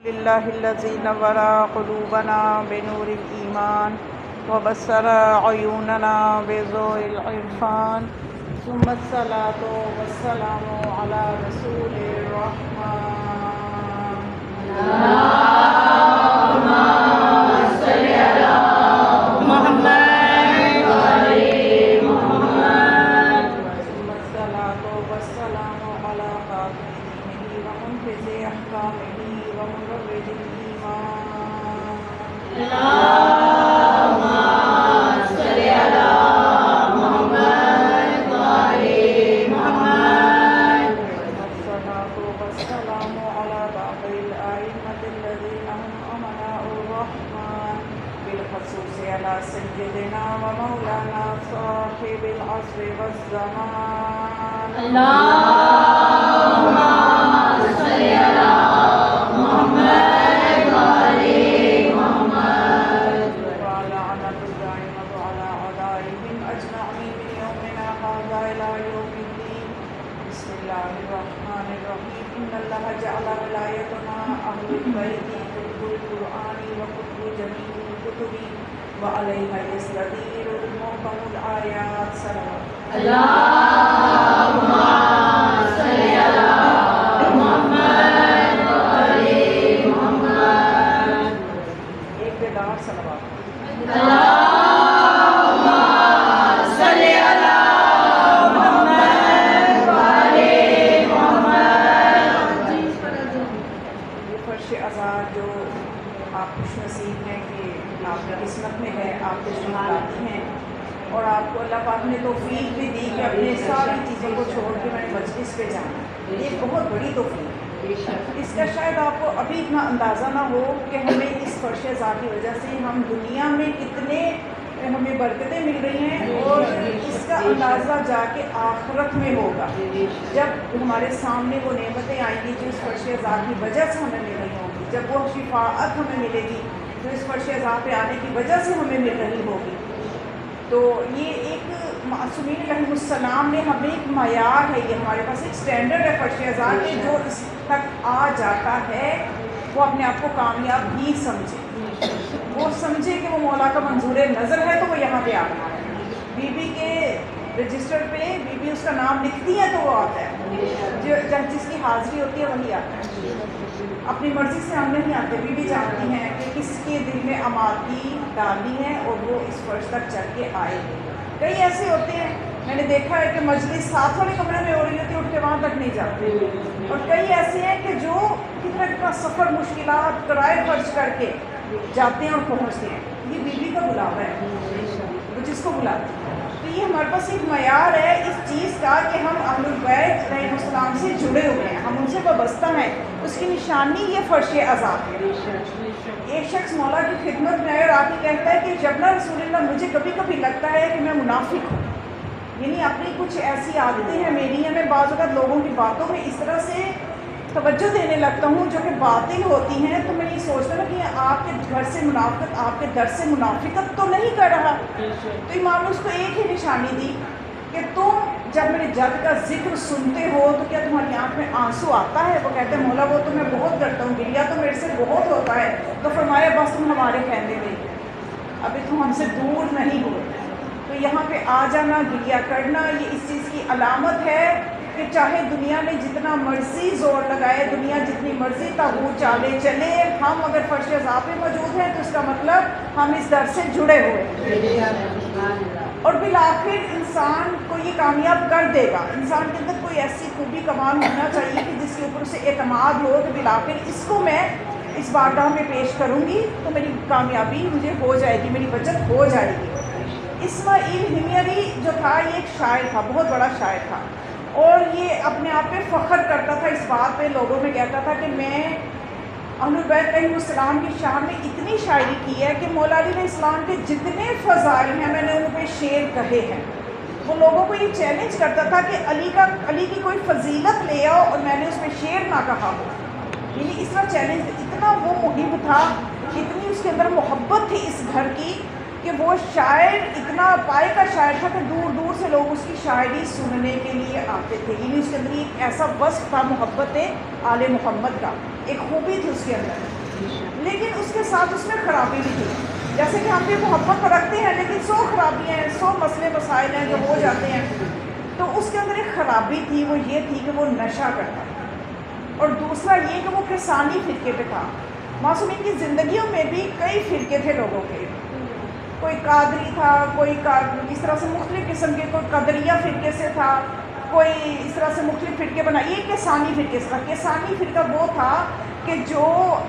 للہ الذی نور قلوبنا بنور الایمان وبصر عیوننا بضوء العرفان ثم الصلاۃ والسلام علی رسول الرحمن اللہم صلی علی محمد وعلی محمد ثم الصلاۃ والسلام علی خاتم دینہ ومنفذ احکامہ ومروج الایمان اللہم صلی علی محمد وعلی محمد والصلاۃ والسلام علی باقی الائمة الذین هم امناء الرحمن بالخصوص علی سیدنا ومولانا صاحب العصر والزمان اللہم صلی علی محمد وعلی محمد ولعنة الدائمة على أعدائهم أجمعين من يومنا هذا إلى يوم الدين بسم الله الرحمن الرحيم إن الله جعل ولايتنا أهل البيت كتب القرآن وكتب جميع الكتب وعليها يستدير المحكم الآيات صلوات اللہم صلی علی محمد وعلی محمد ایک بیدار صلوات اللہم صلی علی محمد وعلی محمد یہ فرش آزاد جو آپ خوش نصیب ہیں کہ آپ کی قسمت میں ہے، آپ تشریف لاتی ہیں اور آپ کو اللہ پاک نے توفیق بھی دی کہ اپنے ساری چیزوں کو چھوڑ کے میں نے مجلس پہ جانا ہے۔ یہ بہت بڑی توفیق ہے۔ اس کا شاید آپ کو ابھی اتنا اندازہ نہ ہو کہ ہمیں اس فرش ذات کی وجہ سے ہم دنیا میں کتنے ہمیں برکتیں مل رہی ہیں، اور اس کا اندازہ جا کے آخرت میں ہوگا جب ہمارے سامنے وہ نعمتیں آئیں گی جو اس فرش ذات کی وجہ سے ہمیں مل رہی ہوں گی، جب وہ شفاعت ہمیں ملے گی جو اس فرش ذات پہ آنے کی وجہ سے ہمیں مل رہی ہوگی۔ تو یہ ایک معصومین علیہ السلام نے ہمیں ایک معیار ہے، یہ ہمارے پاس ایک سٹینڈرڈ ہے فرش ذات کے، جو اس تک آ جاتا ہے وہ اپنے آپ کو کامیاب ہی سمجھے، وہ سمجھے کہ وہ مولا کا منظور نظر ہے تو وہ یہاں پہ آ رہا ہے۔ بی بی کے رجسٹر پہ بی بی اس کا نام لکھتی ہے تو وہ آتا ہے، جس کی حاضری ہوتی ہے وہی آتا ہے۔ اپنی مرضی سے ہم نہیں آتے، بی بی جانتی ہیں کہ کس کے دل میں آمادگی ڈالنی ہے اور وہ اس فرش تک چڑھ کے آئے۔ کئی ایسے ہوتے ہیں، میں نے دیکھا ہے کہ مجلس ساتھ والے کمرے میں ہو رہی ہوتی ہے، اٹھ کے وہاں تک نہیں جاتے، اور کئی ایسے ہیں کہ جو کتنا سفر مشکلات کرائے خرچ کر کے جاتے ہیں اور پہنچتے ہیں۔ یہ بیوی کا بلاوا ہے، وہ جس کو بلاتی ہے۔ تو یہ ہمارے پاس ایک معیار ہے اس چیز کا کہ ہم اہل البیت علیہ السلام سے جڑے ہوئے ہیں، ہم ان سے وابستہ ہیں۔ اس کی نشانی یہ فرش عذاب ہے۔ ایک شخص مولا کی خدمت میں آئے اور آ کے کہتا ہے کہ جب نا رسول اللہ مجھے کبھی کبھی لگتا ہے کہ میں منافق ہوں، یعنی اپنی کچھ ایسی عادتیں ہیں میری ہیں، میں بعض اوقات لوگوں کی باتوں میں اس طرح سے توجہ دینے لگتا ہوں جو کہ باطل ہوتی ہیں، تو میں یہ سوچتا ہوں کہ آپ کے گھر سے منافقت، آپ کے در سے منافقت تو نہیں کر رہا۔ تو امام نے اس کو ایک ہی نشانی دی کہ تم جب میرے جد کا ذکر سنتے ہو تو کیا تمہاری آنکھ میں آنسو آتا ہے؟ وہ کہتے ہیں مولا وہ تو میں بہت کرتا ہوں، گریا تو میرے سے بہت ہوتا ہے۔ تو فرمایا بس تم ہمارے خیمے میں ابھی تم ہم سے دور نہیں ہو۔ تو یہاں پہ آ جانا، گریا کرنا، یہ اس چیز کی علامت ہے کہ چاہے دنیا نے جتنا مرضی زور لگائے، دنیا جتنی مرضی تاغوت چالے چلے، ہم اگر فرش عذاب پہ موجود ہیں تو اس کا مطلب ہم اس در سے جڑے ہوئے ہیں، اور بالآخر انسان کو یہ کامیاب کر دے گا۔ انسان کے اندر کوئی ایسی خوبی کمال ہونا چاہیے کہ جس کے اوپر اسے اعتماد ہو کہ بالآخر اس کو میں اس بارگاہ میں پیش کروں گی تو میری کامیابی مجھے ہو جائے گی، میری بچت ہو جائے گی۔ اسماعیل ہمیری جو تھا یہ ایک شاعر تھا، بہت بڑا شاعر تھا، اور یہ اپنے آپ پہ فخر کرتا تھا، اس بات پہ لوگوں میں کہتا تھا کہ میں اہل بیت علیہ السلام کی شان میں اتنی شاعری کی ہے کہ مولا علی علیہ السلام کے جتنے فضائل ہیں میں نے ان پہ شعر کہے ہیں۔ وہ لوگوں کو یہ چیلنج کرتا تھا کہ علی کی کوئی فضیلت لے آؤ اور میں نے اس پہ شعر نہ کہا ہو، یعنی اس طرح چیلنج، اتنا وہ محب تھا، اتنی اس کے اندر محبت تھی اس گھر کی کہ وہ شاعر اتنا پائے کا شاعر تھا کہ دور دور سے لوگ اس کی شاعری سننے کے لیے آتے تھے، یعنی اس کے اندر ایک ایسا وصف تھا محبت آل محمد کا، ایک خوبی تھی اس کے اندر۔ ساتھ اس میں خرابی بھی تھی. جیسے کہ ہم بھی محبت رکھتے ہیں لیکن 100 خرابیاں ہیں, 100 مسئلے مسائل ہیں جو ہو جاتے ہیں. تو اس کے اندر ایک خرابی تھی, وہ یہ تھی کہ وہ نشہ کرتا تھا, اور دوسرا یہ کہ وہ کسانی فرقے پہ تھا. معصومین کی زندگیوں میں بھی کئی فرقے تھے لوگوں کے, کوئی قادری تھا, کوئی اس طرح سے مختلف قسم کے, کوئی قدریہ فرقے سے تھا, کوئی اس طرح سے مختلف فرقے بنا. یہ کسانی فرقے سے تھا. کسانی فرقہ وہ تھا کہ جو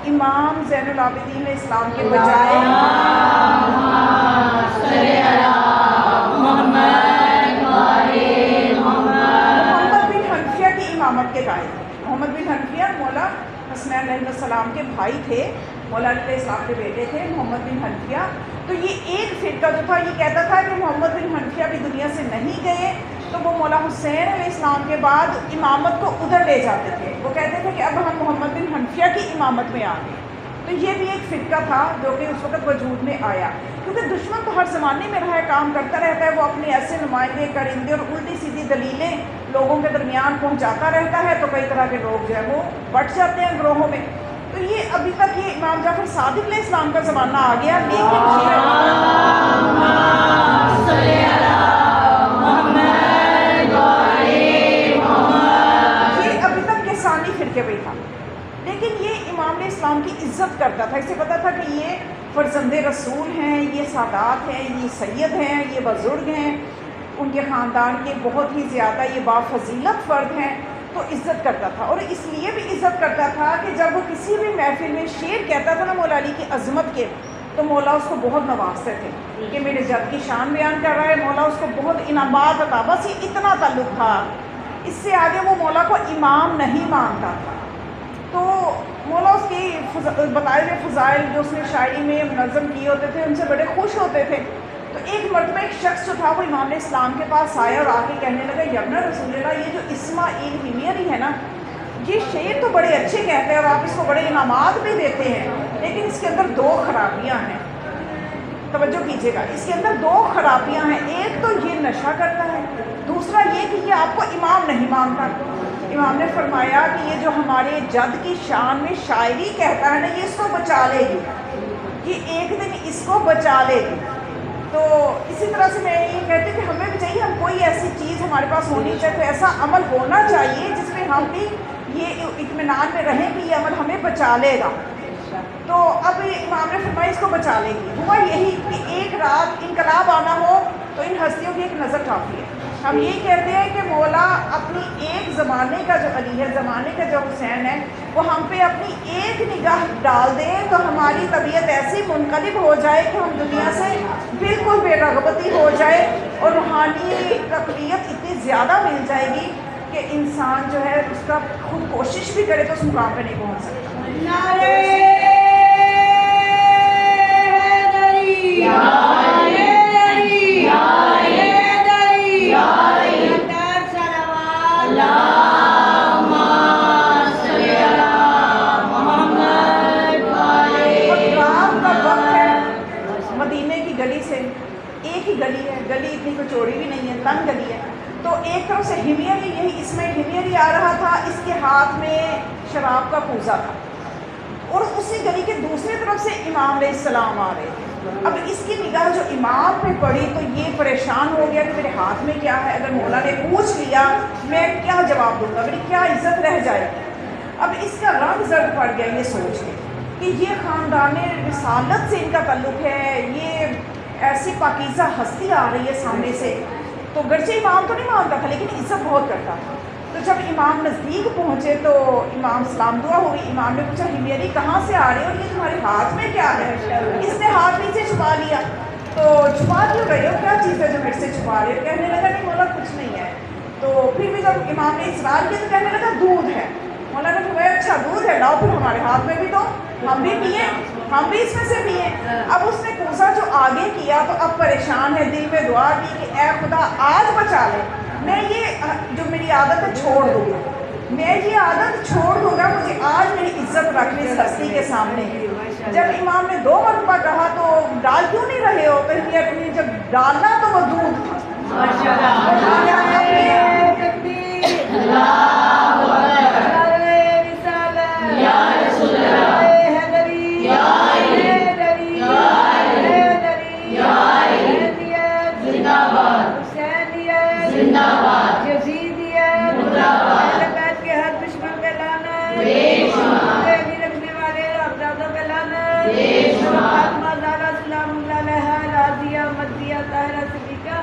امام زین العابدین اسلام کے بجائے محمد بن حنفیہ کی امامت کے قائل تھے. محمد بن حنفیہ مولا حسنین علیہ السلام کے بھائی تھے, مولا علیہ السلام کے بیٹے تھے محمد بن حنفیہ. تو یہ ایک فرقہ جو تھا یہ کہتا تھا کہ محمد بن حنفیہ بھی دنیا سے نہیں گئے, تو وہ مولا حسین علیہ السلام کے بعد امامت کو ادھر لے جاتے تھے. وہ کہتے تھے کہ اب ہم محمد بن حنفیہ کی امامت میں آ گئے. تو یہ بھی ایک فرقہ تھا جو کہ اس وقت وجود میں آیا, کیونکہ دشمن تو ہر زمانے میں رہا ہے, کام کرتا رہتا ہے. وہ اپنے ایسے نمائندے کرندے اور الٹی سیدھی دلیلیں لوگوں کے درمیان پہنچاتا رہتا ہے, تو کئی طرح کے لوگ جو ہے وہ بٹ جاتے ہیں گروہوں میں. تو یہ ابھی تک یہ امام جعفر صادق علیہ السلام کا زمانہ آ گیا, یہ ابھی تک کسانی فرقے پہ تھا. لیکن یہ امام علیہ السلام کی عزت کرتا تھا. اسے پتا تھا کہ یہ فرزند رسول ہیں, یہ سادات ہیں, یہ سید ہیں, یہ بزرگ ہیں, ان کے خاندان کے بہت ہی زیادہ یہ بافضیلت فرد ہیں. تو عزت کرتا تھا, اور اس لیے بھی عزت کرتا تھا کہ جب وہ کسی بھی محفل میں شعر کہتا تھا نا مولا علی کی عظمت کے, تو مولا اس کو بہت نوازتے تھے کہ میرے جد کی شان بیان کر رہا ہے. مولا اس کو بہت انعامات عطا, بس یہ اتنا تعلق تھا. اس سے آگے وہ مولا کو امام نہیں مانتا تھا. تو مولا اس کی بتائے ہوئے فضائل جو اس نے شاعری میں منظم کیے ہوتے تھے ان سے بڑے خوش ہوتے تھے. تو ایک مرتبہ ایک شخص جو تھا وہ امام علیہ السلام کے پاس آیا اور آ کے کہنے لگا, یبنا رسول اللہ, یہ جو اسماعیل ہمیری ہے نا, یہ شعر تو بڑے اچھے کہتے ہیں اور آپ اس کو بڑے انعامات بھی دیتے ہیں, لیکن اس کے اندر 2 خرابیاں ہیں. توجہ کیجیے گا, اس کے اندر 2 خرابیاں ہیں. ایک تو یہ نشہ کرتا ہے, دوسرا یہ کہ یہ آپ کو امام نہیں مانتا. امام نے فرمایا کہ یہ جو ہمارے جد کی شان میں شاعری کہتا ہے نا, یہ اس کو بچا لے گی, یہ ایک دن اس کو بچا لے گی. تو اسی طرح سے میں یہ کہتی کہ ہمیں بھی چاہیے, ہم کوئی ایسی چیز ہمارے پاس ہونی چاہیے, کوئی ایسا عمل ہونا چاہیے جس میں ہم بھی یہ اطمینان میں رہیں کہ یہ عمل ہمیں بچا لے گا. تو اب امام نے فرمایا اس کو بچا لے گی. ہوا یہی کہ ایک رات انقلاب آنا ہو تو ان ہستیوں کی ایک نظر کافی ہے. ہم یہ کہتے ہیں کہ مولا اپنی ایک زمانے کا جو علی ہے, زمانے کا جو حسین ہے, وہ ہم پہ اپنی ایک نگاہ ڈال دیں تو ہماری طبیعت ایسی منقلب ہو جائے کہ ہم دنیا سے بالکل بے رغبتی ہو جائے, اور روحانی تقویت اتنی زیادہ مل جائے گی کہ انسان جو ہے اس کا خود کوشش بھی کرے تو اس مقام پہ نہیں پہنچ سکتا. گلی ہے, گلی اتنی کوئی چوڑی بھی نہیں ہے, تنگ گلی ہے. تو ایک طرف سے ہمیری, یہی اسماعیل ہمیری آ رہا تھا, اس کے ہاتھ میں شراب کا کوزہ تھا, اور اسی گلی کے دوسری طرف سے امام علیہ السلام آ رہے تھے. اب اس کی نگاہ جو امام پہ پڑی تو یہ پریشان ہو گیا کہ میرے ہاتھ میں کیا ہے, اگر مولا نے پوچھ لیا میں کیا جواب دوں گا, میری کیا عزت رہ جائے گی. اب اس کا رنگ زرد پڑ گیا یہ سوچ کے کہ یہ خاندان رسالت سے ان کا تعلق ہے, یہ ایسی پاکیزہ ہستی آ رہی ہے سامنے سے. تو گرچہ امام تو نہیں مانتا تھا لیکن عزت بہت کرتا تھا. تو جب امام نزدیک پہنچے تو امام سلام دعا ہوئی. امام نے پوچھا ہمیری کہاں سے آ رہے ہو, یہ تمہارے ہاتھ میں کیا ہے؟ اس نے ہاتھ نیچے چھپا لیا. تو چھپا کیوں رہے ہو, کیا چیز ہے جو میرے سے چھپا رہے ہو؟ کہنے لگا نہیں مولا کچھ نہیں ہے. تو پھر بھی جب امام نے اصرار کیا تو کہنے لگا دودھ ہے. مولا نے فرمایا اچھا دودھ ہے, لاؤ پھر ہمارے ہاتھ میں بھی دو, ہم بھی پئیں, ہم بھی اس میں سے پئیں. اب اس نے کوزہ جو آگے کیا تو اب پریشان ہے, دل میں دعا کی کہ اے خدا آج بچا لے, میں یہ جو میری عادت ہے چھوڑ دوں گا, میں یہ عادت چھوڑ دوں گا, مجھے آج میری عزت رکھنی اس ہستی کے سامنے. جب امام نے 2 مرتبہ کہا تو ڈال کیوں نہیں رہے ہو, کہ جب ڈالنا تو وہ دودھ تھا. فاطمہ زہرا سلام اللہ علیہا، راضیہ مدیہ طاہرہ صدیقہ،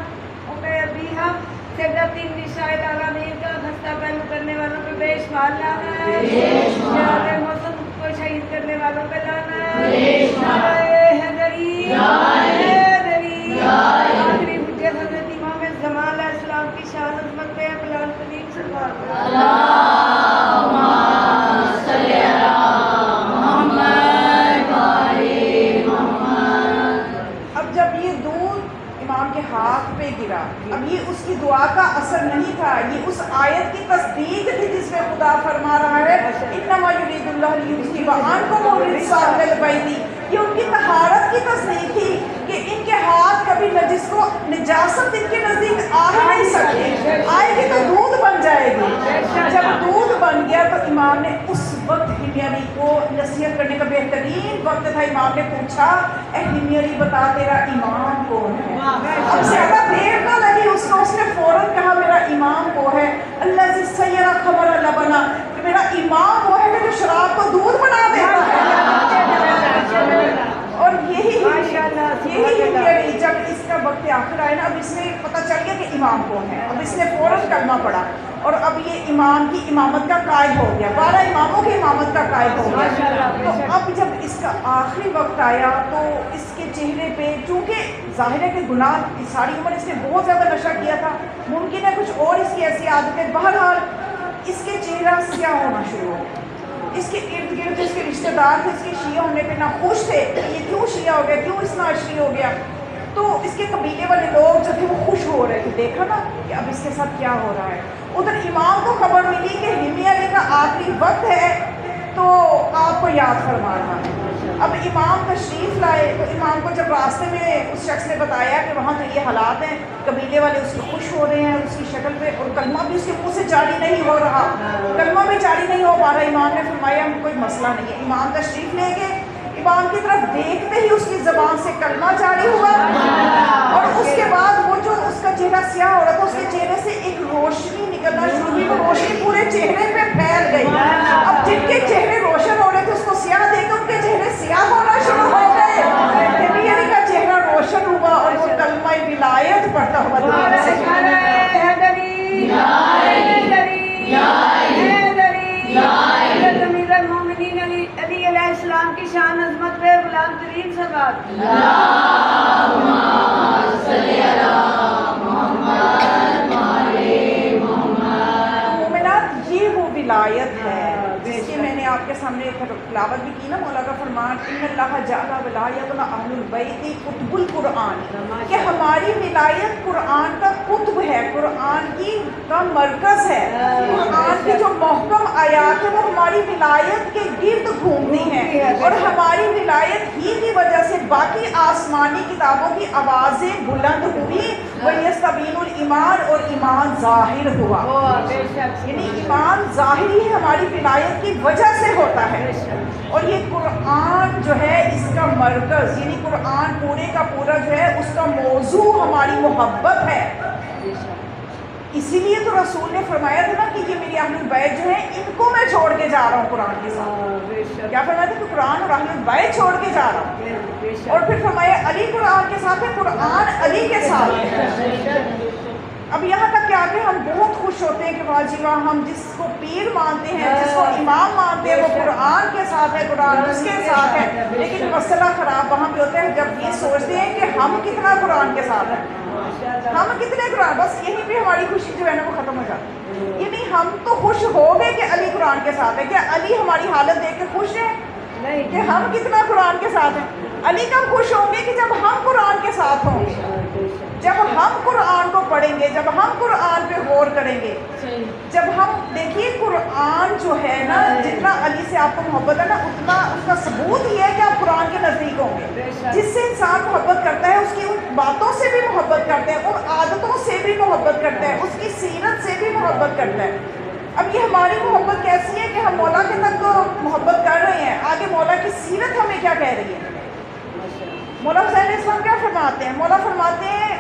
ابیہا سیدۃ النساء العالمین کا خستہ پہلو کرنے والوں پہ بے شمار لعنت، شہر موسم کو شہید کرنے والوں پہ لعنت، حیدری حیدری آخری حجت حضرت امام زمان علیہ السلام کی شان عظمت پہ قرآن کریم سے اللہم صلی علی محمد و آل محمد۔ اب جب یہ دودھ امام کے ہاتھ پہ گرا، اب یہ اس کی دعا کا اثر نہیں تھا، یہ اس آیت کی تصدیق تھی جس میں خدا فرما رہا ہے انما یرید اللہ لیذھب عنکم الرجس اہل البیت، یہ ان کی طہارت کی تصدیق تھی کہ ان کے ہاتھ کبھی نجس کو نجاست ان کے نزدیک آ ہی نہیں سکتی، آئے گی تو دودھ بن جائے گی۔ جب دودھ بن گیا تو امام نے اس وقت ہمیری کو نصیحت کرنے کا بہترین وقت تھا، امام نے پوچھا اے ہمیری بتا تیرا امام کون ہے؟ اب زیادہ دیر نہ لگی اس کو، اس نے فوراً کہا میرا امام وہ ہے اللہ سے سیرا خبر اللہ بنا، کہ میرا امام وہ ہے کہ جو شراب کو دودھ بنا دیتا ہے۔ اور یہی ہمیری جب اس کا وقت آخر آئے نا، اب اس میں پتہ چل گیا کہ امام کون ہے، اب اس نے فوراً کلمہ پڑھا اور اب یہ امام کی امامت کا قائد ہو گیا، 12 اماموں کی امامت کا قائد ہو گیا۔ تو اب جب اس کا آخری وقت آیا تو اس کے چہرے پہ، چونکہ ظاہر ہے کہ گناہ ساری عمر اس نے بہت زیادہ نشہ کیا تھا، ممکن ہے کچھ اور اس کی ایسی عادتیں، بہرحال اس کے چہرہ سیاہ ہونا شروع ہو گیا۔ اس کے ارد گرد اس کے رشتہ دار تھے، اس کے شیعہ ہونے پہ نہ خوش تھے کہ یہ کیوں شیعہ ہو گیا، کیوں اس میں عشری ہو گیا۔ تو اس کے قبیلے والے لوگ جو تھے وہ خوش ہو رہے تھے، دیکھا نا کہ اب اس کے ساتھ کیا ہو رہا ہے۔ ادھر امام کو خبر ملی کہ حمی علی کا آخری وقت ہے تو آپ کو یاد فرما رہا ہے۔ اب امام تشریف لائے تو امام کو جب راستے میں اس شخص نے بتایا کہ وہاں تو یہ حالات ہیں، قبیلے والے اس سے خوش ہو رہے ہیں اس کی شکل پہ، اور کلمہ بھی اس کے منہ سے جاری نہیں ہو رہا، کلمہ بھی جاری نہیں ہو پا رہا، امام نے فرمایا کوئی مسئلہ نہیں ہے۔ امام تشریف لے کے امام کی طرف دیکھتے ہی اس کی زبان سے کلمہ جاری ہوا، اور اس کے بعد وہ جو اس کا چہرہ سیاہ ہو رہا تھا اس کے چہرے سے ایک روشنی نکلنا شروع ہوئی، وہ روشنی پورے چہرے پہ پھیل گئی۔ اب جن کے چہرے روشن ہو رہے تھے اس کو سیاہ دیکھ کے ان کے چہرے سیاہ ہونا شروع ہو گئے، حمی علی کا چہرہ روشن ہوا اور وہ کلمہ ولایت پڑھتا ہوا دنیا سے علی علیہ السلام کی شان عظمت پہ غلام کریم سے بات۔ اللہم صلی علی محمد و آل محمد۔ مومنات، یہ وہ ولایت ہے جس کی میں نے آپ کے سامنے تلاوت بھی کی نا، مولا کا فرمان ان اللہ جعل ولایتنا اہل البیت قطب القرآن، کہ ہماری ولایت قرآن کا قطب ہے، قرآن کی کا مرکز ہے، قرآن کی جو محکم آیات ہے وہ ہماری ولایت کے گرد گھومتی ہیں، اور ہماری ولایت ہی کی وجہ سے باقی آسمانی کتابوں کی آوازیں بلند ہوئی، وَيَسْتَبِينُ الْإِيمَانُ، اور ایمان ظاہر ہوا، یعنی ایمان ظاہری ہے ہماری ولایت کی وجہ سے ہوتا ہے۔ اور یہ قرآن جو ہے اس کا مرکز، یعنی قرآن پورے کا پورا جو ہے اس کا موضوع ہماری محبت ہے۔ اسی لیے تو رسول نے فرمایا تھا نا کہ یہ میری اہل البیت جو ہیں ان کو میں چھوڑ کے جا رہا ہوں قرآن کے ساتھ، کیا فرمایا تھا کہ قرآن اور اہل البیت چھوڑ کے جا رہا ہوں، اور پھر فرمایا علی قرآن کے ساتھ ہے، قرآن علی کے ساتھ ہے۔ اب یہاں تک کہ آگے ہم بہت خوش ہوتے ہیں کہ واہ جی واہ، ہم جس کو پیر مانتے ہیں، جس کو امام مانتے ہیں، وہ قرآن کے ساتھ ہے، قرآن اس کے ساتھ ہے، لیکن مسئلہ خراب وہاں پہ ہوتا ہے جب یہ سوچتے ہیں کہ ہم کتنا قرآن کے ساتھ ہیں، ہم کتنے قرآن، بس یہیں پہ ہماری خوشی جو ہے نا وہ ختم ہو جاتی ہے۔ یعنی ہم تو خوش ہو گئے کہ علی قرآن کے ساتھ ہے، کیا علی ہماری حالت دیکھ کے خوش ہے کہ ہم کتنا قرآن کے ساتھ ہیں؟ علی کب خوش ہوں گے کہ جب ہم قرآن کے ساتھ ہوں گے، جب ہم قرآن کو پڑھیں گے، جب ہم قرآن پہ غور کریں گے، جب ہم دیکھیے قرآن جو ہے نا، جتنا علی سے آپ کو محبت ہے نا اتنا اس کا ثبوت یہ ہے کہ آپ قرآن کے نزدیک ہوں گے۔ جس سے انسان محبت کرتا ہے اس کی ان باتوں سے بھی محبت کرتے ہیں، ان عادتوں سے بھی محبت کرتا ہے، اس کی سیرت سے بھی محبت کرتا ہے۔ اب یہ ہماری محبت کیسی ہے کہ ہم مولا کے تک تو محبت کر رہے ہیں، آگے مولا کی سیرت ہمیں کیا کہہ رہی ہے؟ مولا حسین علیہ السلام کیا فرماتے ہیں؟ مولا فرماتے ہیں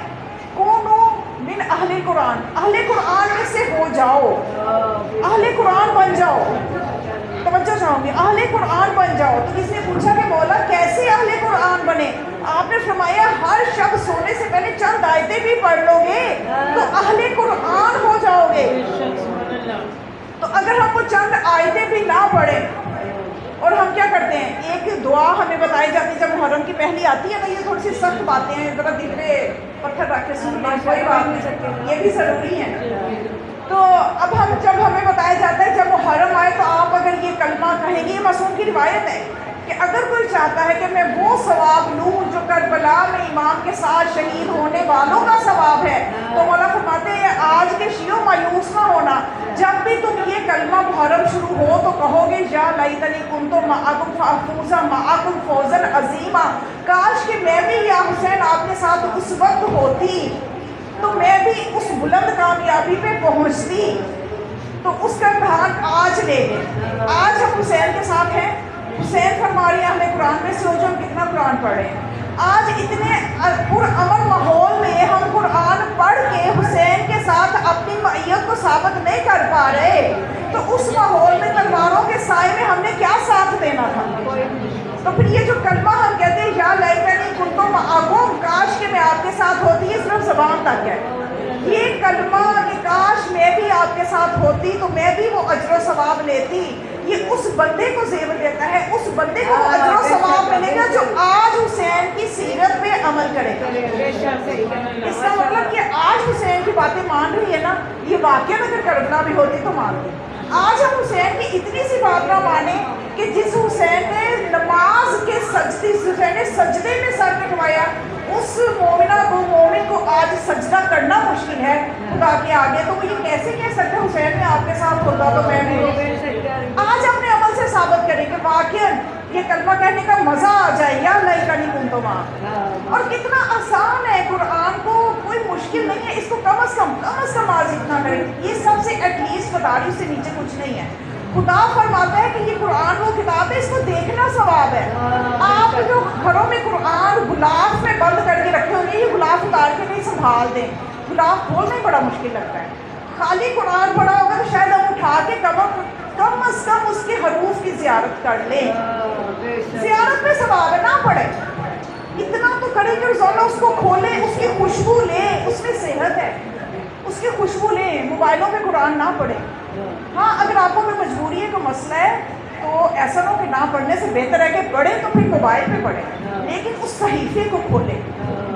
کونو من اہل قرآن، اہل قرآن میں سے ہو جاؤ، اہل قرآن بن جاؤ۔ توجہ چاہوں گی اہل قرآن بن جاؤ. تو کسی نے پوچھا کہ مولا کیسے اہل قرآن بنے؟ آپ نے فرمایا ہر شب سونے سے پہلے چند آیتیں بھی پڑھ لو گے تو اہل قرآن ہو جاؤ گے. تو اگر ہم وہ چند آیتیں بھی نہ پڑھیں اور ہم کیا کرتے ہیں، ایک دعا ہمیں بتائی جاتی ہے جب محرم کی پہلی آتی ہے نا، یہ تھوڑی سی سخت باتیں ہیں، ذرا دل پہ پتھر رکھ کے سن لیں، کوئی بات نہیں، یہ بھی ضروری ہے. تو اب جب ہمیں بتایا جاتا ہے جب محرم آئے تو آپ اگر یہ کلمہ کہیں گے، یہ معصوم کی روایت ہے کہ اگر کوئی چاہتا ہے کہ میں وہ ثواب لوں جو کربلا میں امام کے ساتھ شہید ہونے والوں کا ثواب ہے، تو مولا فرماتے ہیں آج کے شیعوں مایوس نہ ہونا، جب بھی تم یہ کلمہ محرم شروع ہو تو کہو گے یا لیتنی کنت معکم فافوز معکم فوزا عظیما، کاش کہ میں بھی یا حسین آپ کے ساتھ اس وقت ہوتی تو میں بھی اس بلند کامیابی پہ پہنچتی. تو اس کا امتحان آج لے گئے. آج ہم حسین کے ساتھ ہیں. حسین فرما رہی ہیں ہمیں قرآن میں سے ہو جو ہم کتنا قرآن پڑھ رہے ہیں. آج اتنے پرامن ماحول میں ہم قرآن پڑھ کے حسین کے ساتھ اپنی معیت کو ثابت نہیں کر پا رہے، تو اس ماحول میں تلواروں کے سائے میں ہم نے کیا ساتھ دینا تھا؟ تو پھر یہ جو کلمہ ہم کہتے ہیں یا لیتنی کنت معکم، کاش کہ میں آپ کے ساتھ ہوتی، یہ صرف زبان تک ہے. یہ کلمہ کہ کاش میں بھی آپ کے ساتھ ہوتی تو میں بھی وہ اجر و ثواب لیتی، یہ اس بندے کو زیور دیتا ہے، اس بندے کو اجر و ثواب ملے گا جو آج حسین کی سیرت پہ عمل کرے گا. اس کا مطلب کہ آج حسین کی باتیں مان رہی ہے نا، یہ واقعہ اگر کربلا بھی ہوتی تو مانتی. آج ہم حسین کی اتنی سی بات نہ مانیں کہ جس حسین نے نماز کے سجدے میں سر کٹوایا، اس مومنہ کو مومن کو آج سجدہ کرنا مشکل ہے خدا کے آگے، تو وہ یہ کیسے کہہ سکتے حسین میں آپ کے ساتھ ہوتا تو میں بھی. آج اپنے عمل سے ثابت کریں کہ واقعا یہ کلمہ کہنے کا مزہ آ جائے یا لیتنی کنت معکم. اور کتنا آسان ہے، قرآن کو کوئی مشکل نہیں ہے، اس کو کم از کم آج اتنا کریں. یہ سب سے ایٹ لیسٹ بداری سے نیچے کچھ نہیں ہے. خدا فرماتا ہے کہ یہ قرآن وہ کتاب ہے، اس کو دیکھنا ثواب ہے. آپ جو گھروں میں قرآن غلاف میں بند کر کے رکھے ہوئے، یہ غلاف اتار کے نہیں سنبھال دیں. غلاف کھولنا ہی بڑا مشکل لگتا ہے. خالی قرآن پڑھا ہوگا تو شاید ہم اٹھا کے کم از کم اس کے حروف کی زیارت کر لیں. زیارت میں ثواب ہے، نہ پڑھے اتنا تو کریں کہ روزانہ اس کو کھولیں، اس کی خوشبو لیں، اس میں صحت ہے، اس کی خوشبو لیں. موبائلوں پہ قرآن نہ پڑھیں. ہاں اگر آپ کو کوئی مجبوری ہے، کوئی مسئلہ ہے، تو ایسا نہ ہو کہ نہ پڑھنے سے بہتر ہے کہ پڑھیں تو پھر موبائل پہ پڑھیں، لیکن اس صحیفے کو کھولیں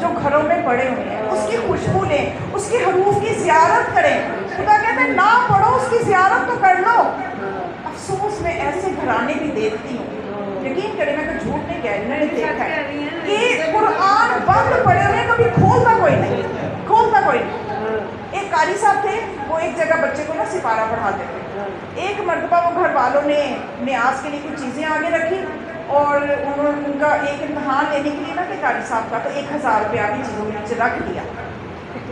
جو گھروں میں پڑھے ہوئے ہیں، اس کی خوشبو لیں، اس کے حروف کی زیارت کریں. خدا کہتے ہیں نہ پڑھو، اس کی زیارت تو کر لو. افسوس میں ایسے گھرانے بھی دیکھتی ہوں، یقین کریں میں تو جھوٹ نہیں کہہ رہی، میں نے دیکھا ہے کہ قرآن بند پڑے ہوئے کبھی کھولتا کوئی نہیں. ایک قاری صاحب تھے، وہ ایک جگہ بچے کو نا سپارہ پڑھاتے تھے. ایک مرتبہ وہ گھر والوں نے نیاز کے لیے کچھ چیزیں آگے رکھی اور ان کا ایک امتحان لینے کے لیے نا کہ قاری صاحب کا، تو 1000 روپیہ بھی چیزوں کے نیچے رکھ دیا.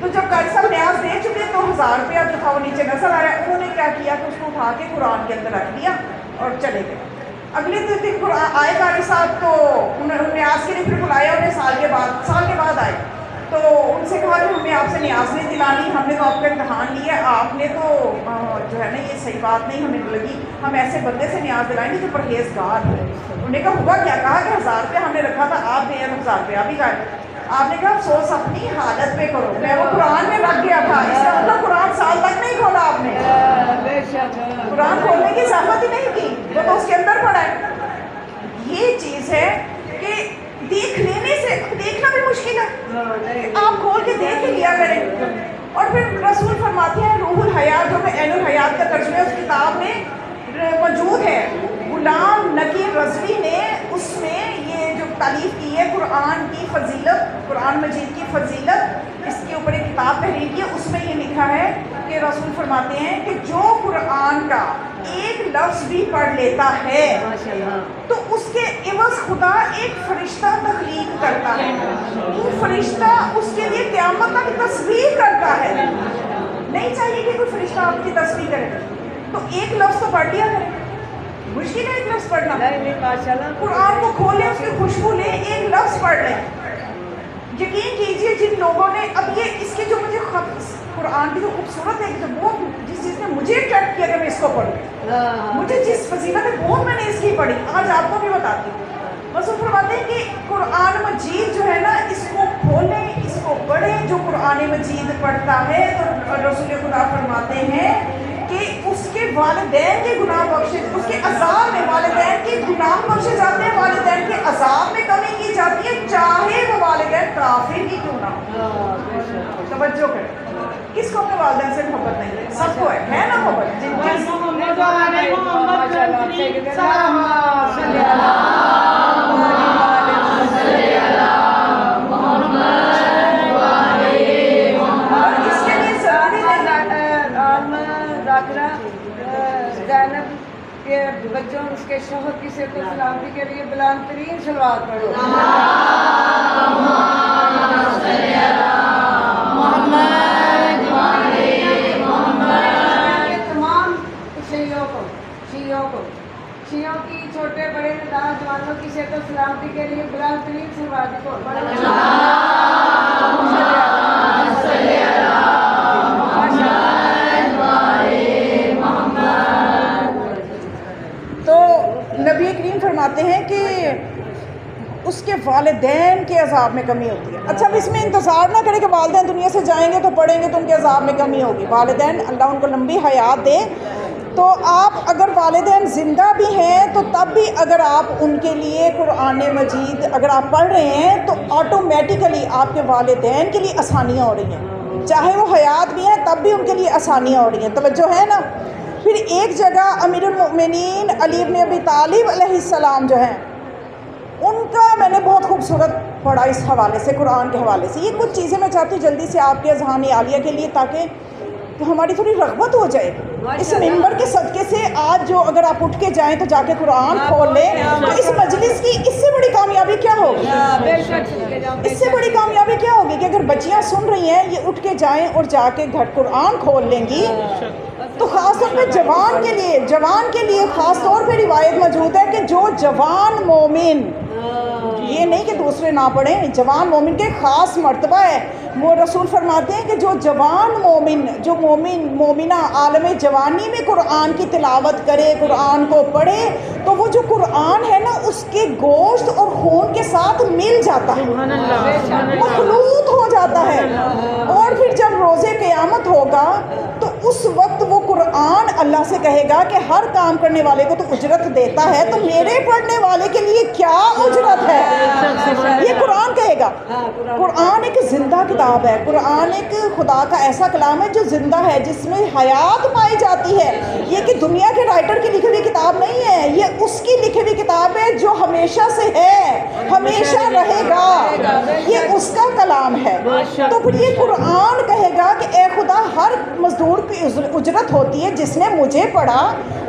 تو جب قاری صاحب نیاز دے چکے تو 1000 روپیہ جو تھا وہ نیچے نظر آیا. انہوں نے کیا کیا کہ اس کو اٹھا کے قرآن کے اندر رکھ دیا اور چلے گئے. اگلے دن آئے قاری صاحب تو انہوں نے نیاز کے لیے پھر بلایا، انہیں سال کے بعد آئے تو ان سے کہا کہ ہمیں آپ سے نیاز نہیں دلانی، ہم نے تو آپ کا امتحان لیا، آپ نے تو جو ہے نا یہ صحیح بات نہیں ہمیں لگی، ہم ایسے بندے سے نیاز دلائیں گے جو پرہیزگار ہے. انہوں نے کہا ہوا کیا؟ کہا کہ 1000 روپیہ ہم نے رکھا تھا، آپ بے 1000 روپیہ بھی گئے. آپ نے کہا افسوس اپنی حالت پہ کرو، میں وہ قرآن میں رکھ گیا تھا، اس کا مطلب قرآن سال تک نہیں کھولا آپ نے، قرآن کھولنے کی زحمت ہی نہیں کی، وہ تو اس کے اندر پڑا ہے. یہ چیز ہے کہ دیکھ لینے سے دیکھنا بھی مشکل ہے، آپ کھول کے دیکھ ہی لیا کریں. اور پھر رسول فرماتے ہیں روح الحیات، جو میں عین الحیات کا ترجمہ اس کتاب میں موجود ہے، غلام نقی رضوی نے اس میں یہ جو تعریف کی ہے قرآن کی فضیلت، قرآن مجید کی فضیلت، اس کے اوپر ایک کتاب تحریر کی ہے. اس میں یہ لکھا ہے کہ رسول فرماتے ہیں کہ جو قرآن کا ایک لفظ بھی پڑھ لیتا ہے تو اس کے عوض خدا ایک فرشتہ تخلیق کرتا ہے. وہ فرشتہ اس کے لیے قیامت تک تسبیح کرتا ہے. نہیں چاہیے کہ کوئی فرشتہ آپ کی تسبیح کرے، تو ایک لفظ تو پڑھ لیا کرے. مشکل ہے ایک لفظ پڑھنا. قرآن کو کھولیں، اس کی خوشبو لیں، ایک لفظ پڑھ لیں. یقین کیجئے جن لوگوں نے اب یہ اس کے جو مجھے قرآن کی جو خوبصورت ہے جو وہ جس چیز نے مجھے اٹریکٹ کیا کہ میں اس کو پڑھوں، مجھے جس فضیلت بہت میں نے اس کی پڑھی، آج آپ کو بھی بتاتی ہوں۔ بس وہ فرماتے ہیں کہ قرآن مجید جو ہے نا اس کو کھولیں، اس کو پڑھیں۔ جو قرآن مجید پڑھتا ہے تو رسول خدا فرماتے ہیں کہ اس کے والدین کے گناہ بخشے، اس کے عذاب میں والدین کے گناہ بخشے جاتے ہیں، والدین کے عذاب میں کمی کی جاتی ہے، چاہے وہ والدین کافر ہی کیوں نہ ہو۔ توجہ کریں، کس کو اپنے والدین سے محبت نہیں ہے؟ سب کو ہے نا محبت؟ زینب کے بچوں اس کے شوہر کی صحت و سلامتی کے لیے بلند ترین صلوات پڑھو۔ تمام شیعوں کی چھوٹے بڑے نادان جوانوں کی صحت و سلامتی کے لیے بلند ترین صلوات پڑھو۔ نبی کریم فرماتے ہیں کہ اس کے والدین کے عذاب میں کمی ہوتی ہے۔ اچھا اب اس میں انتظار نہ کرے کہ والدین دنیا سے جائیں گے تو پڑھیں گے تو ان کے عذاب میں کمی ہوگی۔ والدین اللہ ان کو لمبی حیات دے، تو آپ اگر والدین زندہ بھی ہیں تو تب بھی اگر آپ ان کے لیے قرآن مجید اگر آپ پڑھ رہے ہیں تو آٹومیٹیکلی آپ کے والدین کے لیے آسانیاں ہو رہی ہیں، چاہے وہ حیات بھی ہیں تب بھی ان کے لیے آسانیاں ہو رہی ہیں۔ توجہ ہے نا؟ پھر ایک جگہ امیر المؤمنین علی بن ابی طالب علیہ السلام جو ہیں ان کا میں نے بہت خوبصورت پڑھا اس حوالے سے، قرآن کے حوالے سے۔ یہ کچھ چیزیں میں چاہتی ہوں جلدی سے آپ کے اذہان عالیہ کے لیے تاکہ ہماری تھوڑی رغبت ہو جائے۔ اس ممبر کے صدقے سے آج جو اگر آپ اٹھ کے جائیں تو جا کے قرآن کھول لیں تو اس مجلس کی اس سے بڑی کامیابی کیا ہوگی؟ اس سے بڑی کامیابی کیا ہوگی کہ اگر بچیاں سن رہی ہیں یہ اٹھ کے جائیں اور جا کے گھر قرآن کھول لیں گی تو خاص طور پہ جوان کے لیے خاص طور پہ روایت موجود ہے کہ جو جوان مومن، یہ نہیں کہ دوسرے نہ پڑھیں، جوان مومن کے خاص مرتبہ ہے۔ وہ رسول فرماتے ہیں کہ جو جوان مومن، جو مومنہ عالم جوانی میں قرآن کی تلاوت کرے، قرآن کو پڑھے تو وہ جو قرآن ہے نا اس کے گوشت اور خون کے ساتھ مل جاتا ہے، مخلوط ہو جاتا ہے، اور پھر جب روز قیامت ہوگا تو اس وقت وہ قرآن اللہ سے کہے گا کہ ہر کام کرنے والے کو تو اجرت دیتا ہے، تو میرے پڑھنے والے کے لیے کیا اجرت ہے؟ یہ قرآن کہے گا۔ قرآن ایک زندہ کتاب ہے، قرآن ایک خدا کا ایسا کلام ہے جو زندہ ہے، جس میں حیات پائی جاتی ہے۔ یہ کہ دنیا کے رائٹر کی لکھی ہوئی کتاب نہیں ہے، یہ اس کی لکھی ہوئی کتاب ہے جو ہمیشہ سے ہے، ہمیشہ رہے گا، یہ اس کا کلام ہے۔ تو پھر یہ قرآن کہے گا کہ اے خدا ہر مزدور کی اجرت ہوتی ہے، جس نے مجھے پڑھا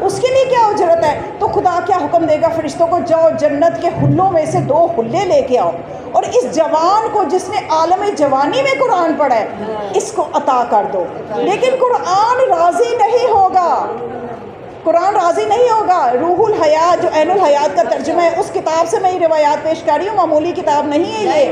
اس کے لیے کیا اجرت ہے؟ تو خدا کیا حکم دے گا فرشتوں کو، جاؤ جنت کے حلوں میں سے 2 حلے لے کے آؤ اور اس جوان کو جس نے عالم جوانی میں قرآن پڑھا ہے اس کو عطا کر دو۔ لیکن قرآن راضی نہیں ہوگا، قرآن راضی نہیں ہوگا۔ روح الحیات جو عین الحیات کا ترجمہ ہے اس کتاب سے میں یہ روایات پیش کر رہی ہوں، معمولی کتاب نہیں ہے یہ۔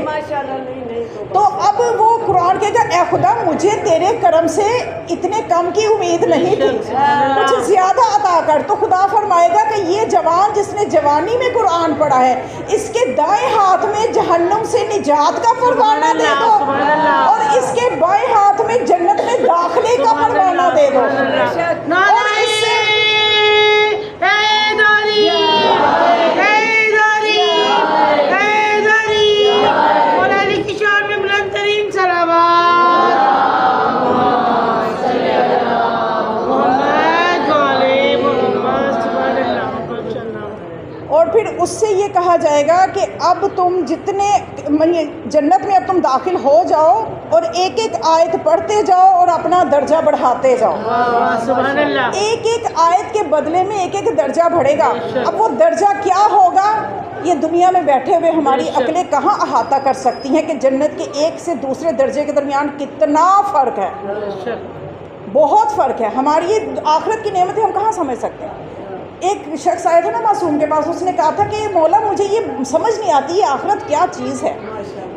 تو اب وہ قرآن کہے گا اے خدا مجھے تیرے کرم سے اتنے کم کی امید نہیں تھی، کچھ زیادہ عطا کر۔ تو خدا فرمائے گا کہ یہ جوان جس نے جوانی میں قرآن پڑھا ہے اس کے دائیں ہاتھ میں جہنم سے نجات کا پروانہ دے دو اور اس کے بائیں ہاتھ میں جنت میں داخلے کا پروانہ دے دو۔ اور اس سے اور پھر اس سے یہ کہا جائے گا کہ اب تم جتنے جنت میں اب تم داخل ہو جاؤ اور ایک ایک آیت پڑھتے جاؤ اور اپنا درجہ بڑھاتے جاؤ۔ سبحان اللہ۔ ایک ایک آیت کے بدلے میں ایک ایک درجہ بڑھے گا۔ اب وہ درجہ کیا ہوگا یہ دنیا میں بیٹھے ہوئے ہماری عقلیں کہاں احاطہ کر سکتی ہیں کہ جنت کے ایک سے دوسرے درجے کے درمیان کتنا فرق ہے، بہت فرق ہے۔ ہماری آخرت کی نعمتیں ہم کہاں سمجھ سکتے ہیں؟ ایک شخص آیا تھا نا معصوم کے پاس، اس نے کہا تھا کہ مولا مجھے یہ سمجھ نہیں آتی یہ آخرت کیا چیز ہے،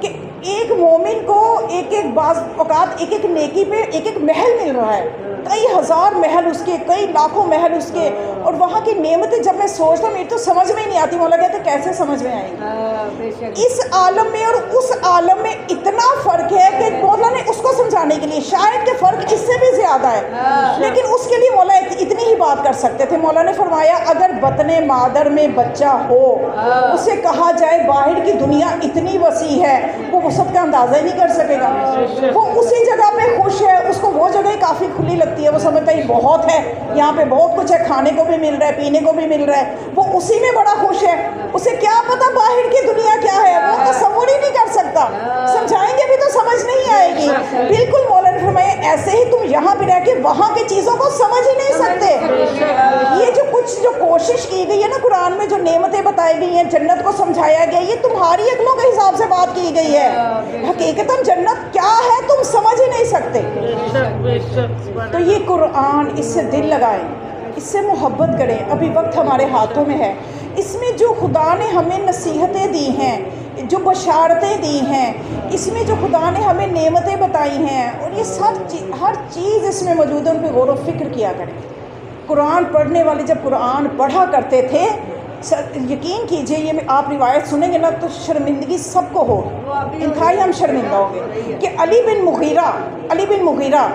کہ ایک مومن کو ایک ایک بعض اوقات ایک ایک نیکی پہ ایک ایک محل مل رہا ہے، کئی ہزار محل اس کے، کئی لاکھوں محل اس کے، اور وہاں کی نعمتیں جب میں سوچتا ہوں میری تو سمجھ میں ہی نہیں آتی. مولا کہتے کیسے سمجھ میں آئیں گی؟ اس عالم میں اور اس عالم میں اتنا فرق ہے کہ مولا نے اس کو سمجھانے کے لیے شاید کہ فرق اس سے بھی زیادہ ہے، لیکن اس کے لیے مولا اتنی ہی بات کر سکتے تھے. مولا نے فرمایا اگر بطن مادر میں بچہ ہو، اسے کہا جائے باہر کی دنیا اتنی وسیع ہے، وہ وسعت کا اندازہ ہی نہیں کر سکے گا. وہ اسی جگہ پہ خوش ہے، اس کو وہ جگہ کافی کھلی لگتی ہے، وہ سمجھتا ہے بہت ہے یہاں پہ، بہت کچھ ہے، کھانے کو بھی مل رہا ہے، پینے کو بھی مل رہا ہے، وہ اسی میں بڑا خوش ہے. اسے کیا پتا باہر کی دنیا کیا ہے، وہ تصور ہی نہیں کر سکتا. سمجھائیں گے بھی تو سمجھ نہیں آئے گی. بالکل مولا نے فرمایا ایسے ہی تم یہاں پہ رہ کے وہاں کی چیزوں کو سمجھ ہی نہیں سکتے. یہ جو کوشش کی گئی ہے نا قرآن میں، جو نعمتیں بتائی گئی ہیں، جنت کو سمجھایا گیا، یہ تمہاری عقلوں کے حساب سے بات کی گئی ہے. حقیقتاً جنت کیا ہے تم سمجھ ہی نہیں سکتے. تو یہ قرآن، اس سے دل لگائیں، اس سے محبت کریں. ابھی وقت ہمارے ہاتھوں میں ہے. اس میں جو خدا نے ہمیں نصیحتیں دی ہیں، جو بشارتیں دی ہیں، اس میں جو خدا نے ہمیں نعمتیں بتائی ہیں، اور یہ سب ہر چیز اس میں موجود ہے، ان پہ غور و فکر کیا کریں. قرآن پڑھنے والے جب قرآن پڑھا کرتے تھے، یقین کیجئے یہ آپ روایت سنیں گے نا تو شرمندگی سب کو ہو، انتہائی ہم شرمندہ ہوں گے کہ علی بن مغیرہ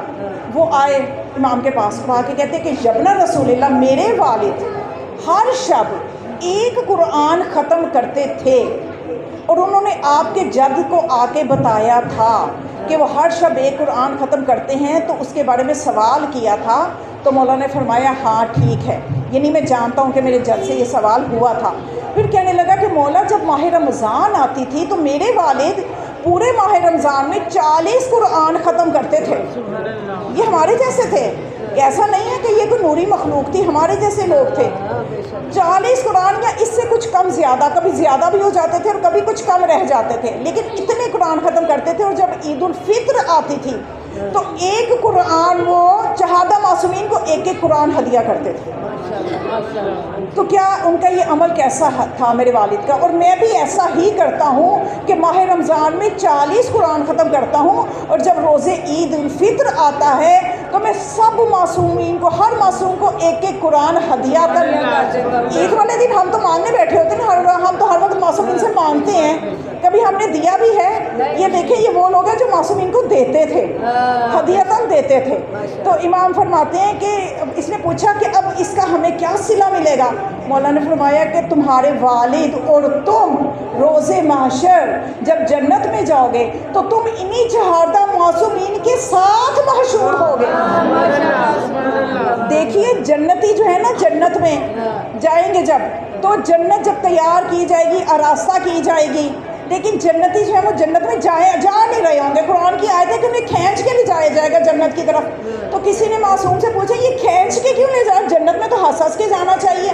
وہ آئے امام کے پاس، وہ آ کے کہتے کہ یبن رسول اللہ، میرے والد ہر شب ایک قرآن ختم کرتے تھے، اور انہوں نے آپ کے جد کو آ کے بتایا تھا کہ وہ ہر شب ایک قرآن ختم کرتے ہیں. تو اس کے بارے میں سوال کیا تھا، تو مولا نے فرمایا ہاں ٹھیک ہے، یعنی میں جانتا ہوں کہ میرے جد سے یہ سوال ہوا تھا. پھر کہنے لگا کہ مولا جب ماہ رمضان آتی تھی تو میرے والد پورے ماہ رمضان میں 40 قرآن ختم کرتے تھے. یہ ہمارے جیسے تھے، ایسا نہیں ہے کہ یہ کوئی نوری مخلوق تھی، ہمارے جیسے لوگ تھے. 40 قرآن یا اس سے کچھ کم زیادہ، کبھی زیادہ بھی ہو جاتے تھے اور کبھی کچھ کم رہ جاتے تھے، لیکن اتنے قرآن ختم کرتے تھے. اور جب عید الفطر آتی تھی تو ایک قرآن، وہ شہادہ معصومین کو ایک ایک قرآن ہدیہ کرتے تھے. تو کیا ان کا یہ عمل کیسا تھا میرے والد کا؟ اور میں بھی ایسا ہی کرتا ہوں کہ ماہ رمضان میں 40 قرآن ختم کرتا ہوں، اور جب روزے عید الفطر آتا ہے تو میں سب معصومین کو، ہر معصوم کو ایک ایک قرآن ہدیہ کر. عید والے دن ہم تو مانگنے بیٹھے ہوتے ہیں، ہم تو ہر وقت معصومین سے مانگتے ہیں، کبھی ہم نے دیا بھی ہے. یہ دیکھیں یہ وہ لوگ ہیں جو معصومین کو دیتے تھے، ہدیتاً دیتے تھے. تو امام فرماتے ہیں کہ اس نے پوچھا کہ اب اس کا ہمیں کیا صلہ ملے گا؟ مولا نے فرمایا کہ تمہارے والد اور تم روز محشر جب جنت میں جاؤ گے تو تم انہی شہادہ معصومین کے ساتھ محشور ہوگے. دیکھیے جنتی جو ہے نا، جنت میں جائیں گے جب، تو جنت جب تیار کی جائے گی، آراستہ کی جائے گی، لیکن جنتی جو ہے وہ جنت میں جا نہیں رہے ہوں گے. قرآن کی آیت ہے کہ انہیں کھینچ کے لے جایا جائے گا جنت کی طرف. تو کسی نے معصوم سے پوچھا یہ کھینچ کے کیوں لے جائے؟ جنت میں تو ہنس ہنس کے جانا چاہیے،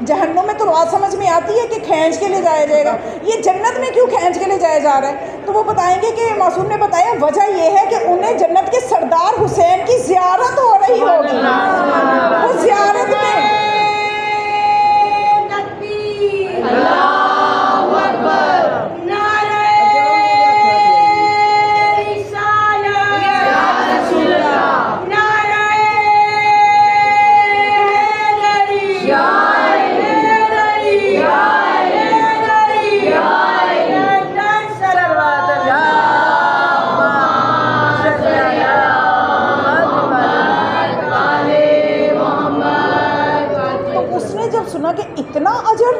جہنم میں تو بات سمجھ میں آتی ہے کہ کھینچ کے لے جایا جائے گا، یہ جنت میں کیوں کھینچ کے لے جایا جا رہا ہے؟ تو وہ بتائیں گے کہ معصوم نے بتایا وجہ یہ ہے کہ انہیں جنت کے سردار حسین کی زیارت ہو رہی ہوگی. وہ زیارت میں کہ اتنا اجر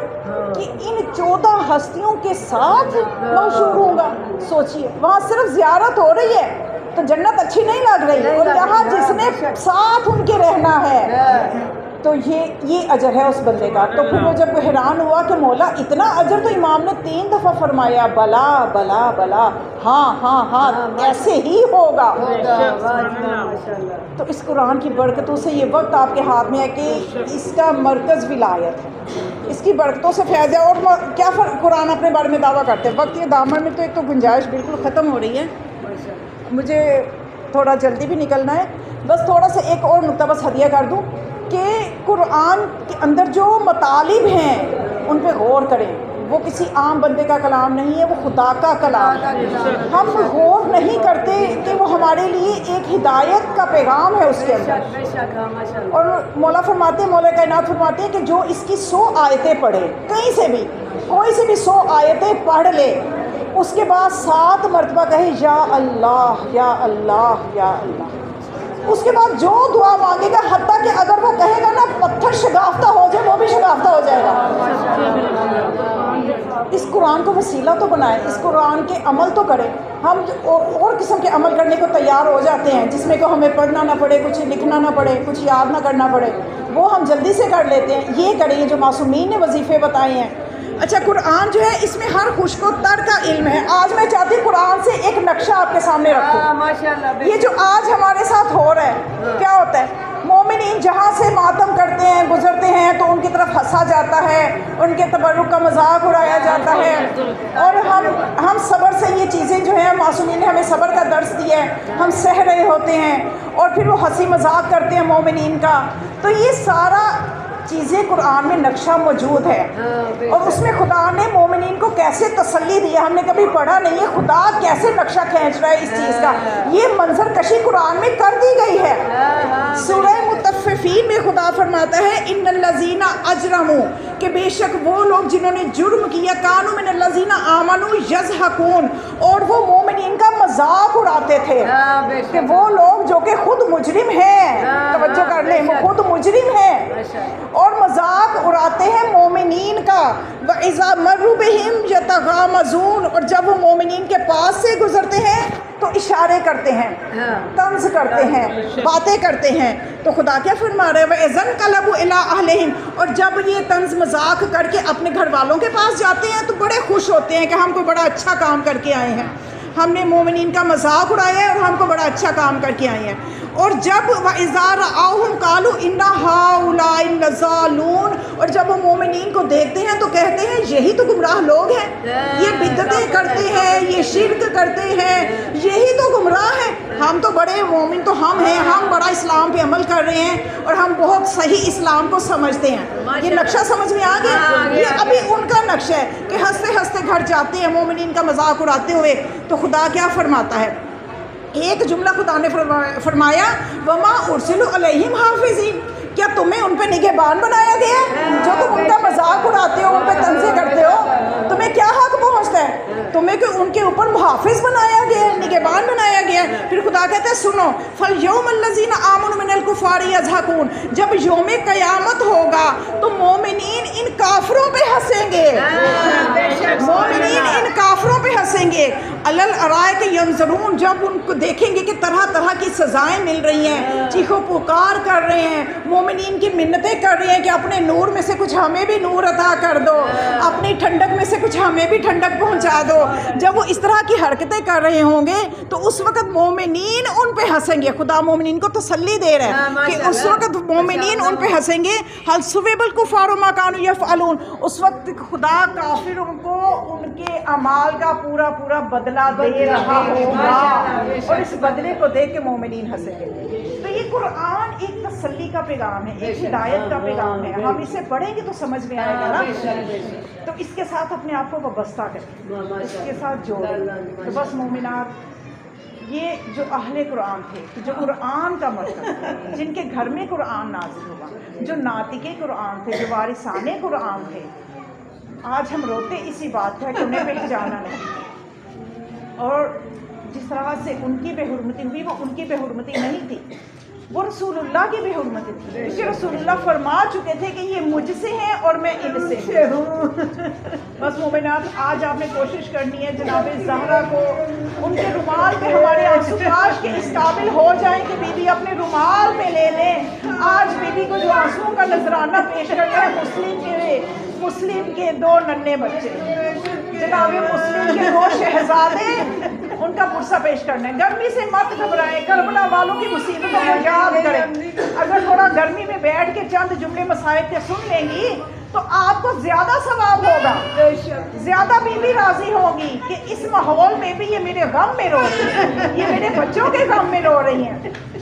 کہ ان 14 ہستیوں کے ساتھ محشور ہوں گا. سوچئے وہاں صرف زیارت ہو رہی ہے تو جنت اچھی نہیں لگ رہی، اور یہاں جس نے ساتھ ان کے رہنا ہے تو یہ اجر ہے اس بندے کا. تو پھر وہ جب حیران ہوا کہ مولا اتنا اجر، تو امام نے 3 دفعہ فرمایا بلا بلا بلا، ہاں ہاں ہاں ایسے ہی ہوگا. تو اس قرآن کی برکتوں سے یہ وقت آپ کے ہاتھ میں ہے کہ اس کا مرکز ولایت ہے، اس کی برکتوں سے فیض ہے. اور کیا قرآن اپنے بارے میں دعویٰ کرتے ہیں. وقت یہ دامن میں تو ایک تو گنجائش بالکل ختم ہو رہی ہے، مجھے تھوڑا جلدی بھی نکلنا ہے. بس تھوڑا سا ایک اور نقطہ بس ہدیہ کر دوں کہ قرآن کے اندر جو مطالب ہیں ان پہ غور کریں. وہ کسی عام بندے کا کلام نہیں ہے، وہ خدا کا کلام ہے۔ ہم غور نہیں کرتے کہ وہ ہمارے لیے ایک ہدایت کا پیغام ہے اس کے اندر۔ اور مولا فرماتے ہیں، مولا کائنات فرماتے ہیں کہ جو اس کی 100 آیتیں پڑھے، کہیں سے بھی کوئی سے بھی 100 آیتیں پڑھ لے، اس کے بعد 7 مرتبہ کہے یا اللہ یا اللہ یا اللہ، اس کے بعد جو دعا مانگے گا، حتیٰ کہ اگر وہ کہے گا نا پتھر شگافتہ ہو جائے، وہ بھی شگافتہ ہو جائے گا۔ اس قرآن کو وسیلہ تو بنائیں، اس قرآن کے عمل تو کریں۔ ہم اور قسم کے عمل کرنے کو تیار ہو جاتے ہیں جس میں کہ ہمیں پڑھنا نہ پڑے، کچھ لکھنا نہ پڑے، کچھ یاد نہ کرنا پڑے، وہ ہم جلدی سے کر لیتے ہیں۔ یہ کریں جو معصومین نے وظیفے بتائے ہیں۔ اچھا، قرآن جو ہے اس میں ہر خوش کو تر کا علم ہے۔ آج میں چاہتی ہوں قرآن سے ایک نقشہ آپ کے سامنے رکھوں۔ یہ جو آج ہمارے ساتھ ہو رہا ہے، کیا ہوتا ہے؟ مومنین جہاں سے ماتم کرتے ہیں، گزرتے ہیں، تو ان کی طرف ہنسا جاتا ہے، ان کے تبرک کا مذاق اڑایا جاتا ہے، اور ہم صبر سے یہ چیزیں جو ہیں، معصومین نے ہمیں صبر کا درس دیا ہے، ہم سہ رہے ہوتے ہیں، اور پھر وہ ہنسی مذاق کرتے ہیں مومنین کا۔ تو یہ سارا چیزیں قرآن میں نقشہ موجود ہے، اور اس میں خدا نے مومنین کو کیسے تسلی دی ہے، ہم نے کبھی پڑھا نہیں ہے خدا کیسے نقشہ کھینچ رہا ہے اس چیز کا۔ یہ منظر کشی قرآن میں کر دی گئی ہے۔ سورہ مطففین میں خدا فرماتا ہے ان الذین اجرموا، کہ بے شک وہ لوگ جنہوں نے جرم کیا، کانوا من الذین آمنوا یضحکون، اور وہ مومنین کا مذاق اڑاتے تھے، کہ وہ لوگ جو کہ خود مجرم ہیں، توجہ کر لیں، وہ خود مجرم ہیں اور مذاق اڑاتے ہیں مومنین کا۔ وَإِذَا مَرُّوا بِهِمْ يَتَغَامَزُونَ، اور جب وہ مومنین کے پاس سے گزرتے ہیں تو اشارے کرتے ہیں، طنز کرتے ہیں، باتیں کرتے ہیں۔ تو خدا کیا فرما رہے ہیں؟ وَإِذَا انقلبوا إِلَىٰ أَهْلِهِمْ، اور جب یہ طنز مذاق کر کے اپنے گھر والوں کے پاس جاتے ہیں تو بڑے خوش ہوتے ہیں کہ ہم کوئی بڑا اچھا کام کر کے آئے ہیں، ہم نے مومنین کا مذاق اڑایا ہے اور ہم کو بڑا اچھا کام کر کے آئے ہیں۔ اور جب وَإِذَا رَأَوْهُمْ قَالُوا إِنَّ هَٰؤُلَاءِ لَضَالُّونَ، اور جب وہ مومنین کو دیکھتے ہیں تو کہتے ہیں یہی تو گمراہ لوگ ہیں، یہ بدعتیں کرتے ہیں، یہ شرک کرتے ہیں، یہی تو گمراہ ہیں، ہم تو بڑے مومن تو ہم ہیں، ہم بڑا اسلام پہ عمل کر رہے ہیں اور ہم بہت صحیح اسلام کو سمجھتے ہیں۔ یہ نقشہ سمجھ میں آ گیا؟ یہ ابھی ان کا نقشہ ہے کہ ہنستے ہنستے گھر جاتے ہیں مومنین کا مذاق اڑاتے ہوئے۔ تو خدا کیا فرماتا ہے؟ ایک جملہ خدا نے فرمایا وما ارسلوا علیہم حافظین، کیا تمہیں ان پہ نگہبان بنایا گیا ہے؟ جو تم ان کا مذاق اڑاتے ہو، ان پہ طنزیں کرتے ہو، تمہیں کیا حق پہنچتا ہے؟ تمہیں کہ ان کے اوپر محافظ بنایا گیا ہے، نگہبان بنایا گیا ہے۔ پھر خدا کہتا ہے سنو، فَالْيَوْمَ الَّذِينَ آمَنُوا مِنَ الْكُفَّارِ يَضْحَكُونَ، جب یوم قیامت ہوگا تو مومنین ان کافروں پہ ہنسیں گے، مومنین ان کافروں پہ ہنسیں گے۔ عَلَى الْأَرَائِكِ يَنظُرُونَ، جب ان کو دیکھیں گے کہ طرح طرح کی سزائیں مل رہی ہیں، چیخو پکار کر رہے ہیں، مومنین کی منتیں کر رہے ہیں کہ اپنے نور میں سے کچھ ہمیں بھی نور عطا کر دو، اپنی ٹھنڈک میں سے کچھ ہمیں بھی ٹھنڈک پہنچا دو۔ جب وہ اس طرح کی حرکتیں کر رہے ہوں گے تو اس وقت مومنین ان پہ ہنسیں گے۔ خدا مومنین کو تسلی دے رہا ہے کہ اس وقت مومنین ان پہ ہنسیں گے۔ هَلْ ثُوِبَ الْكُفَّارُ مَا كَانُوا يَفْعَلُونَ، اس وقت خدا کافروں کو ان کے اعمال کا پورا پورا بدلہ دے رہا ہوگا، اور اس بدلے کو دیکھ کے مومنین ہنسیں گے۔ تو یہ قرآن ایک تسلی کا پیغام ہے، ایک ہدایت کا پیغام ہے۔ ہم اسے پڑھیں گے تو سمجھ میں آئے گا نا۔ تو اس کے ساتھ اپنے آپ کو وابستہ کریں، اس کے ساتھ جوڑیں۔ تو بس مومنات، یہ جو اہل قرآن تھے، جو قرآن کا مطلب، جن کے گھر میں قرآن نازل ہوا، جو ناطق قرآن تھے، جو وارثان قرآن تھے، آج ہم روتے اسی بات کا کہ انہیں پہچانا نہیں، اور جس طرح سے ان کی بے حرمتی ہوئی وہ ان کی بے حرمتی نہیں تھی، وہ رسول اللہ کی بے حرمتی تھی، کیونکہ رسول اللہ فرما چکے تھے کہ یہ مجھ سے ہیں اور میں ان سے ہوں۔ بس مومنات، آج آپ نے کوشش کرنی ہے جناب زہرا کو ان کے رومال پہ ہمارے آنسو کاش کے اس قابل ہو جائیں کہ بی بی اپنے رومال پہ لے لیں۔ آج بی بی کو جو آنسو کا نذرانہ پیش کرنا ہے، مسلم کے 2 ننھے بچے، جناب مسلم کے 2 شہزادے، ان کا پرسہ پیش کرنا ہے۔ گرمی سے مت گھبرائیں، کربلا والوں کی مصیبتوں کو یاد کریں۔ اگر تھوڑا گرمی میں بیٹھ کے چند جملے مسائل کے سن لیں گی تو آپ کو زیادہ ثواب ہوگا، زیادہ بیوی راضی ہوگی کہ اس ماحول میں بھی یہ میرے غم میں رو رہی ہیں، یہ میرے بچوں کے غم میں رو رہی ہیں۔